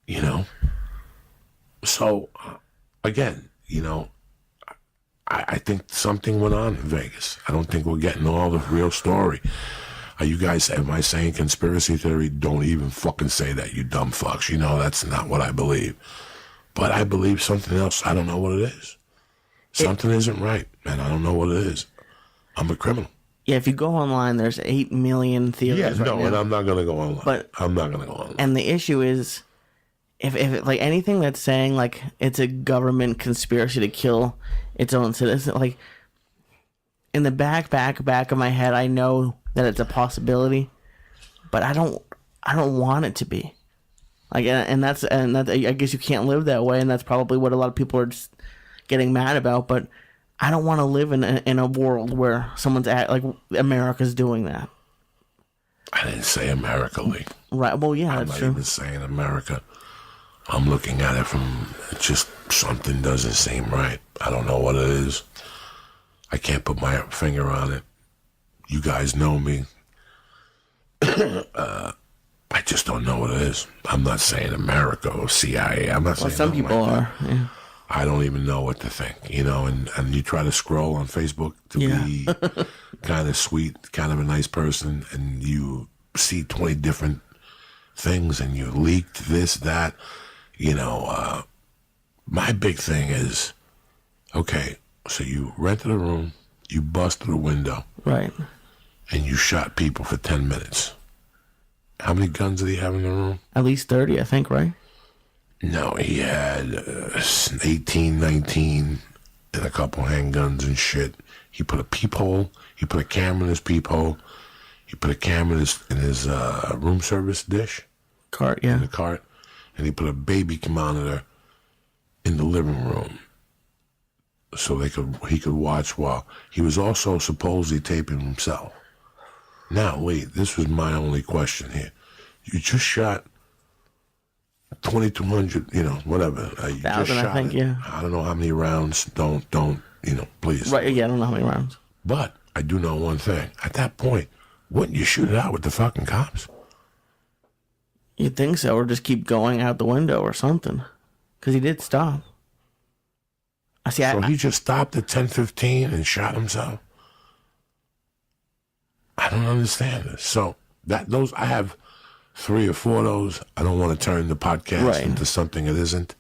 You know? So, again, you know, I think something went on in Vegas. I don't think we're getting all the real story. Are you guys, am I saying conspiracy theory? Don't even fucking say that, you dumb fucks. You know that's not what I believe. But I believe something else. I don't know what it is. Something isn't right, and I don't know what it is. I'm a criminal. Yeah, if you go online, there's 8 million theories. Yeah, right no, now. and I'm not going to go online. But I'm not going to go online. And the issue is, if like anything that's saying like it's a government conspiracy to kill its own citizens, like in the back of my head, I know that it's a possibility, but I don't want it to be. Like, and that's I guess you can't live that way, and that's probably what a lot of people are just getting mad about. But I don't want to live in a world where someone's like America's doing that. I didn't say America, Lee. Right. Well, yeah, I'm that's not true. even saying America. I'm looking at it from just something doesn't seem right. I don't know what it is. I can't put my finger on it. You guys know me. I just don't know what it is. I'm not saying America or CIA. I'm not saying Some people are. Yeah. I don't even know what to think, you know, and you try to scroll on Facebook to be kind of sweet, kind of a nice person, and you see 20 different things, and you leaked this, that, you know. My big thing is, okay, so you rented a room, you busted a window. Right. And you shot people for 10 minutes. How many guns did he have in the room? At least 30, I think, right? No, he had 18, 19, and a couple handguns and shit. He put a peephole. He put a camera in his peephole. He put a camera in his room service dish. Cart, yeah. In the cart. And he put a baby monitor in the living room. So he could watch while he was also supposedly taping himself. Now, wait, this was my only question here. You just shot 2,200, you know, whatever. You just shot I think, it. yeah. I don't know how many rounds. Don't, you know, please. Right, yeah, I don't know how many rounds. But I do know one thing. At that point, wouldn't you shoot it out with the fucking cops? You'd think so, or just keep going out the window or something. Because he did stop. So he just stopped at 10:15 and shot himself? I don't understand this. So I have 3 or 4 of those. I don't want to turn the podcast into something it isn't.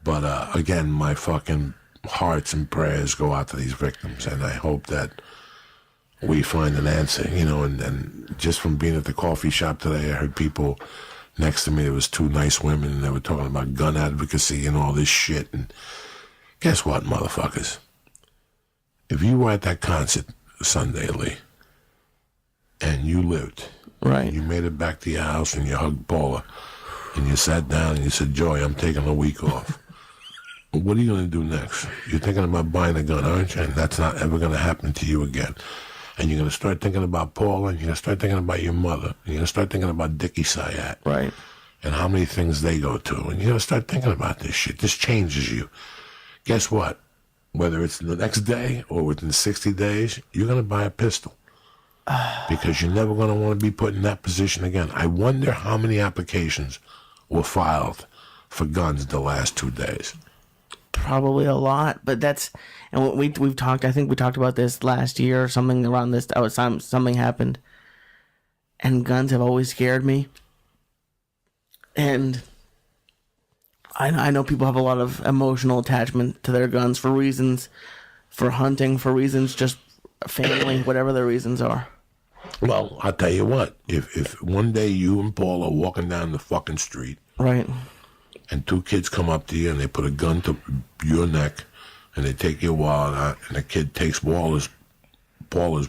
But again, my fucking hearts and prayers go out to these victims, and I hope that we find an answer. You know, and just from being at the coffee shop today, I heard people next to me. There was 2 nice women, and they were talking about gun advocacy and all this shit. And guess what, motherfuckers? If you were at that concert Sunday, Lee, and you lived, right? You made it back to your house and you hugged Paula, and you sat down and you said, "Joy, I'm taking a week off." What are you going to do next? You're thinking about buying a gun, aren't you? And that's not ever going to happen to you again. And you're going to start thinking about Paula, and you're going to start thinking about your mother, and you're going to start thinking about Dickie Sayat, right? And how many things they go to, and you're going to start thinking about this shit. This changes you. Guess what? Whether it's the next day or within 60 days, you're going to buy a pistol. Because you're never going to want to be put in that position again. I wonder how many applications were filed for guns the last 2 days. Probably a lot, but and we've talked. I think we talked about this last year or something around this. Something happened, and guns have always scared me. And I know people have a lot of emotional attachment to their guns for reasons, for hunting, for reasons just family, whatever their reasons are. Well, I'll tell you what. If one day you and Paul are walking down the fucking street, right, and 2 kids come up to you and they put a gun to your neck, and they take your wallet out, and the kid takes Paula's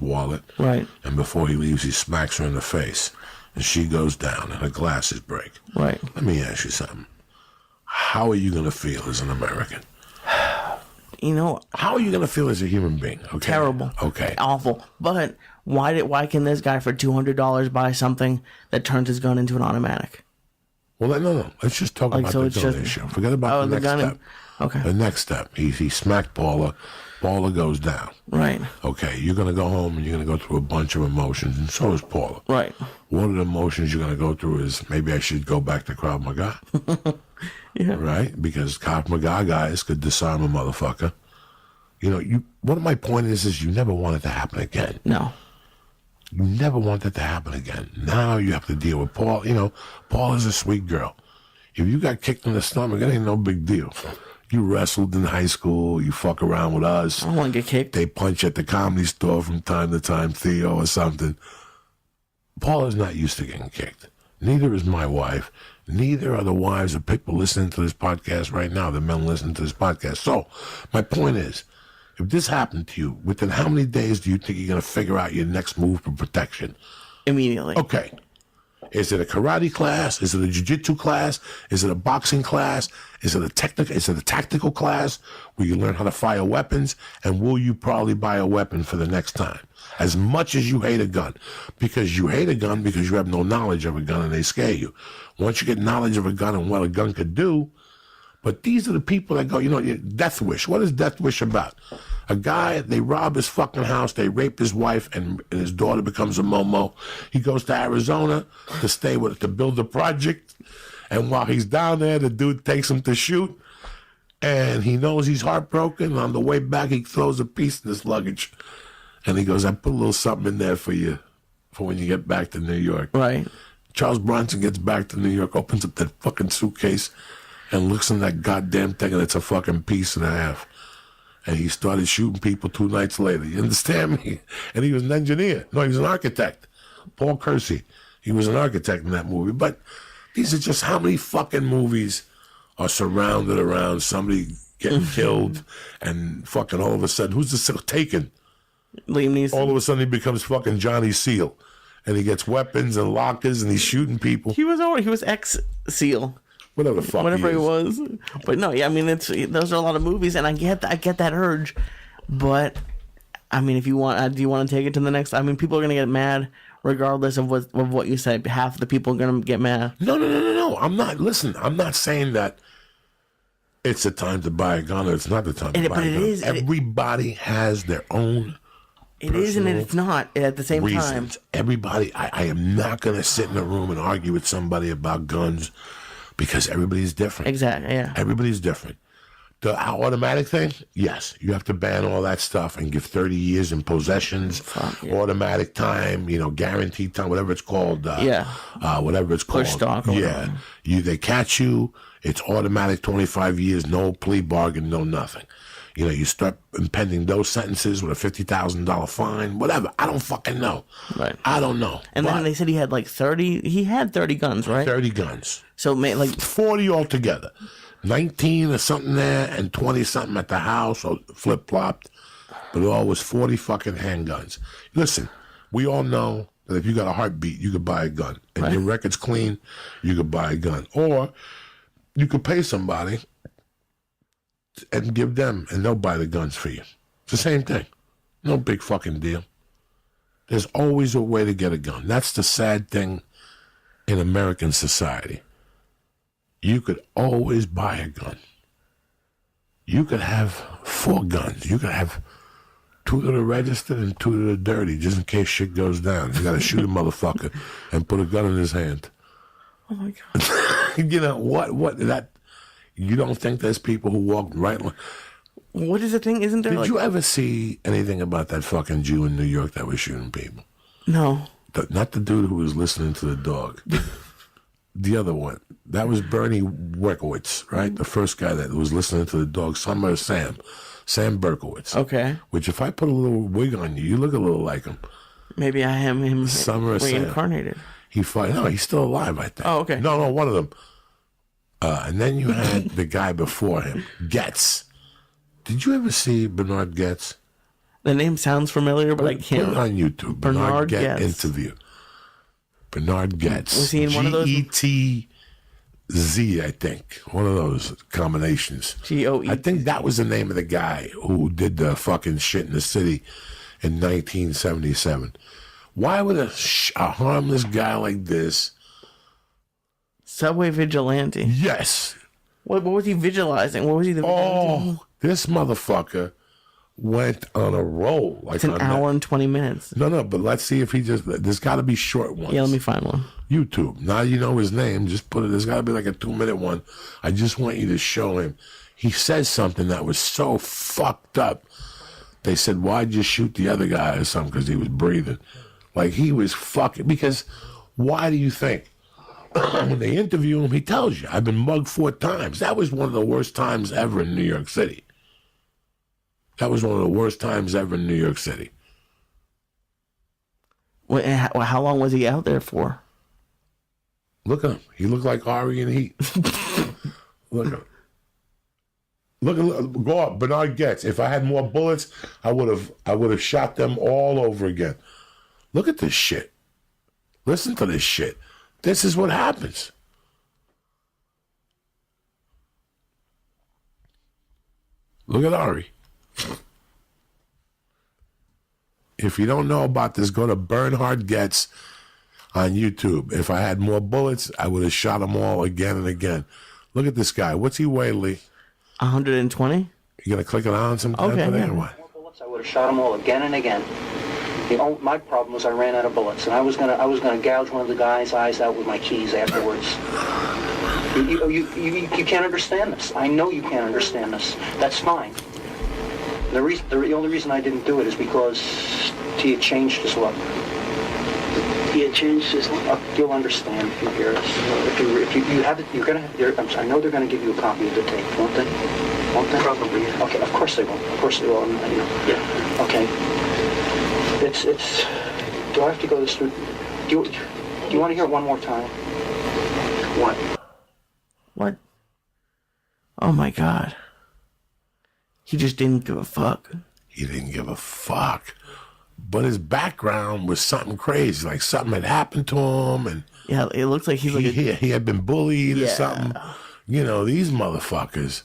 wallet, right, and before he leaves, he smacks her in the face, and she goes down, and her glasses break. Right. Let me ask you something. How are you going to feel as an American? You know, how are you going to feel as a human being? Okay. Terrible. Okay. Awful. But why can this guy for $200 buy something that turns his gun into an automatic? Well, no. Let's just talk about the gun issue. Forget about the next step. Okay. The next step. He smacked Paula. Paula goes down. Right. Okay, you're going to go home and you're going to go through a bunch of emotions, and so is Paula. Right. One of the emotions you're going to go through is maybe I should go back to Krav Maga. Yeah. Right? Because Krav Maga guys could disarm a motherfucker. You know, one of my points is you never want it to happen again. No. You never want that to happen again. Now you have to deal with Paul. You know, Paul is a sweet girl. If you got kicked in the stomach, it ain't no big deal. You wrestled in high school. You fuck around with us. I don't want to get kicked. They punch at the Comedy Store from time to time, Theo or something. Paul is not used to getting kicked. Neither is my wife. Neither are the wives of people listening to this podcast right now, the men listening to this podcast. So my point is, if this happened to you, within how many days do you think you're going to figure out your next move for protection? Immediately. Okay. Is it a karate class? Is it a jiu-jitsu class? Is it a boxing class? Is it a tactical class where you learn how to fire weapons? And will you probably buy a weapon for the next time? As much as you hate a gun. Because you hate a gun because you have no knowledge of a gun and they scare you. Once you get knowledge of a gun and what a gun could do, but these are the people that go, you know, Death Wish. What is Death Wish about? A guy, they rob his fucking house, they rape his wife, and his daughter becomes a Momo. He goes to Arizona to build a project. And while he's down there, the dude takes him to shoot. And he knows he's heartbroken. On the way back, he throws a piece in his luggage. And he goes, I put a little something in there for you for when you get back to New York. Right. Charles Bronson gets back to New York, opens up that fucking suitcase, and looks in that goddamn thing, and it's a fucking piece and a half. And he started shooting people 2 nights later. You understand me? And he was an engineer. No, he was an architect. Paul Kersey. He was an architect in that movie. But these are just how many fucking movies are surrounded around somebody getting killed, and fucking all of a sudden, who's this taken? Liam Neeson. All of a sudden, he becomes fucking Johnny Seal. And he gets weapons and lockers, and he's shooting people. He was ex-SEAL. Whatever the fuck Whatever he was. But no, yeah, I mean, those are a lot of movies, and I get that urge. But I mean, if you want, do you want to take it to the next? I mean, people are gonna get mad regardless of what you said. Half the people are gonna get mad. No. I'm not. Listen, I'm not saying that it's the time to buy a gun or it's not the time to buy a gun. But it is. Everybody has their own. It is and it's not at the same reasons. time. Everybody, I am not gonna sit in a room and argue with somebody about guns. Because everybody's different. Exactly, yeah. Everybody's different. The automatic thing, yes. You have to ban all that stuff and give 30 years in possessions, automatic time, guaranteed time, whatever it's called. Whatever it's called. Push stock. Yeah. They catch you, it's automatic 25 years, no plea bargain, no nothing. You start impending those sentences with a $50,000 fine, whatever. I don't fucking know. Right. I don't know. And then they said he had 30. He had 30 guns, right? 30 guns. So 40 altogether. 19 or something there, and 20 something at the house, or flip flopped. But it all was 40 fucking handguns. Listen, we all know that if you got a heartbeat, you could buy a gun, and your record's clean, you could buy a gun, or you could pay somebody and give them, and they'll buy the guns for you. It's the same thing. No big fucking deal. There's always a way to get a gun. That's the sad thing in American society. You could always buy a gun. You could have 4 guns. You could have 2 that are registered and 2 that are dirty, just in case shit goes down. You got to shoot a motherfucker and put a gun in his hand. Oh my God. What that? You don't think there's people who walk right? What is the thing? Isn't there? Did you ever see anything about that fucking Jew in New York that was shooting people? No. Not the dude who was listening to the dog. The other one. That was Bernie Werkowitz, right? The first guy that was listening to the dog. Sam Berkowitz. Okay. Which, if I put a little wig on you, you look a little like him. Maybe I am him Reincarnated. reincarnated. He's still alive, I think. Oh, okay. No, one of them. And then you had the guy before him, Getz. Did you ever see Bernard Getz? The name sounds familiar, but I can't. Put it on YouTube. Bernard Getz interview. Bernard Getz. Was he in one of those? Getz, I think. One of those combinations. GOE. I think that was the name of the guy who did the fucking shit in the city in 1977. Why would a harmless guy like this Subway vigilante. Yes. What was he visualizing? What was he? This motherfucker went on a roll. Like it's an hour and 20 minutes. No, but let's see if he just. There's got to be short ones. Yeah, let me find one. YouTube. Now you know his name. Just put it. There's got to be like a 2-minute one. I just want you to show him. He says something that was so fucked up. They said, "Why'd you shoot the other guy or something?" Because he was breathing. Like he was fucking. Because why do you think? When they interview him, he tells you, "I've been mugged 4 times." That was one of the worst times ever in New York City. That was one of the worst times ever in New York City. Well, how long was he out there for? Look at him. He looked like Ari in Heat. Look at him. Look, go up. Bernard Getz. If I had more bullets, I would have shot them all over again. Look at this shit. Listen to this shit. This is what happens. Look at Ari. If you don't know about this, go to Bernhard Getz on YouTube. If I had more bullets, I would have shot them all again and again. Look at this guy. What's he weigh, Lee? 120? You gonna click it on sometime okay, today yeah. or what? More bullets, I would have shot them all again and again. My problem was I ran out of bullets, and I was gonna gouge one of the guy's eyes out with my keys afterwards. You can't understand this. I know you can't understand this. That's fine. The only reason I didn't do it is because he had changed his look. He had changed his look. You'll understand if you hear this. If you have it, you're gonna. I know they're gonna give you a copy of the tape, won't they? Won't they? Probably. Yeah. Okay. Of course they will. Of course they will. Yeah. Okay. It's. Do I have to go this through? Do you want to hear it one more time? What? Oh my God. He just didn't give a fuck. He didn't give a fuck. But his background was something crazy. Like something had happened to him. And yeah, it looks like he had been bullied or something. You know, these motherfuckers.